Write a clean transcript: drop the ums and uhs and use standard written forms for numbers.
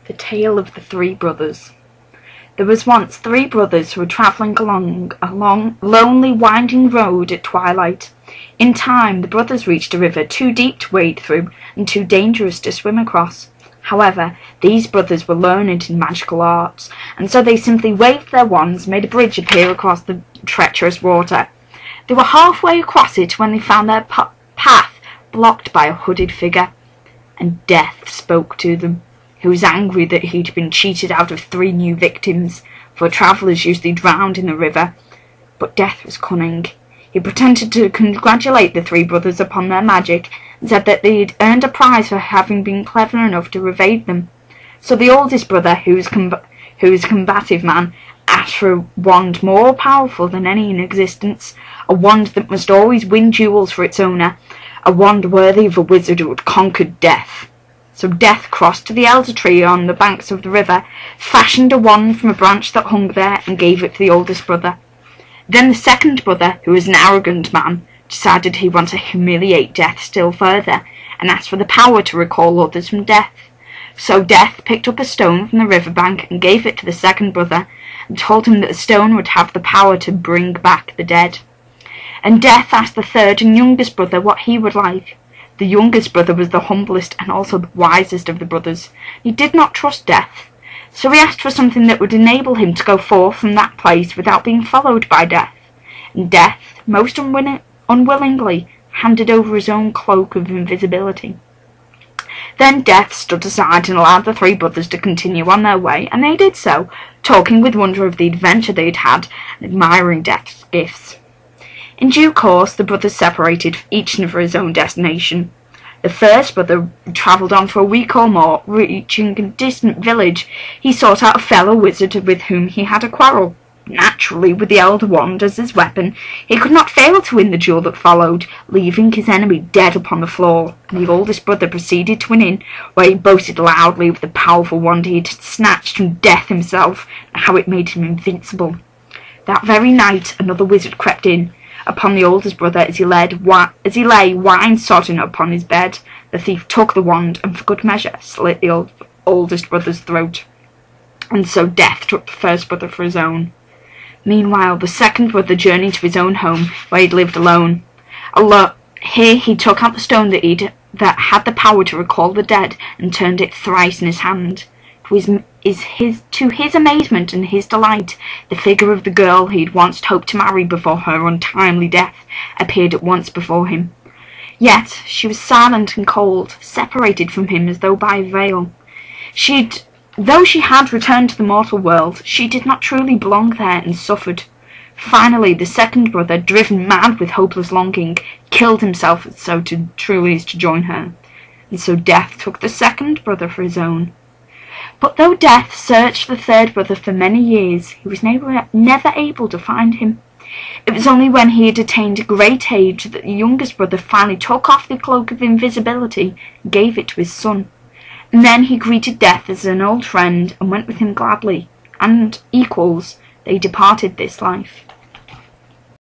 The Tale of the Three Brothers. There was once three brothers who were travelling along a long, lonely, winding road at twilight. In time, the brothers reached a river too deep to wade through and too dangerous to swim across. However, these brothers were learned in magical arts, and so they simply waved their wands and made a bridge appear across the treacherous water. They were halfway across it when they found their path blocked by a hooded figure, and Death spoke to them. He was angry that he'd been cheated out of 3 new victims, for travellers usually drowned in the river. But Death was cunning. He pretended to congratulate the 3 brothers upon their magic, and said that they'd earned a prize for having been clever enough to evade them. So the oldest brother, who was a combative man, asked for a wand more powerful than any in existence, a wand that must always win duels for its owner, a wand worthy of a wizard who had conquered Death. So Death crossed to the elder tree on the banks of the river, fashioned a wand from a branch that hung there, and gave it to the oldest brother. Then the second brother, who was an arrogant man, decided he wanted to humiliate Death still further, and asked for the power to recall others from death. So Death picked up a stone from the river bank and gave it to the second brother, and told him that the stone would have the power to bring back the dead. And Death asked the third and youngest brother what he would like. The youngest brother was the humblest and also the wisest of the brothers. He did not trust Death, so he asked for something that would enable him to go forth from that place without being followed by Death. And Death, most unwillingly, handed over his own cloak of invisibility. Then Death stood aside and allowed the 3 brothers to continue on their way, and they did so, talking with wonder of the adventure they'd had and admiring Death's gifts. In due course, the brothers separated, each for his own destination. The first brother travelled on for a week or more. Reaching a distant village, he sought out a fellow wizard with whom he had a quarrel. Naturally, with the elder wand as his weapon, he could not fail to win the duel that followed, leaving his enemy dead upon the floor, and the oldest brother proceeded to an inn, where he boasted loudly of the powerful wand he had snatched from Death himself, and how it made him invincible. That very night another wizard crept in upon the oldest brother as he lay wine-sodden upon his bed. The thief took the wand and for good measure slit the oldest brother's throat, and so Death took the first brother for his own. Meanwhile the second brother journeyed to his own home, where he'd lived alone. Here he took out the stone that had the power to recall the dead, and turned it thrice in his hand. To his amazement and his delight, the figure of the girl he had once hoped to marry before her untimely death appeared at once before him. Yet she was silent and cold, separated from him as though by a veil. Though she had returned to the mortal world, she did not truly belong there, and suffered. Finally, the second brother, driven mad with hopeless longing, killed himself truly as to join her, and so Death took the second brother for his own. But though Death searched the third brother for many years, he was never able to find him. It was only when he had attained a great age that the youngest brother finally took off the cloak of invisibility and gave it to his son. And then he greeted Death as an old friend and went with him gladly, and equals, they departed this life.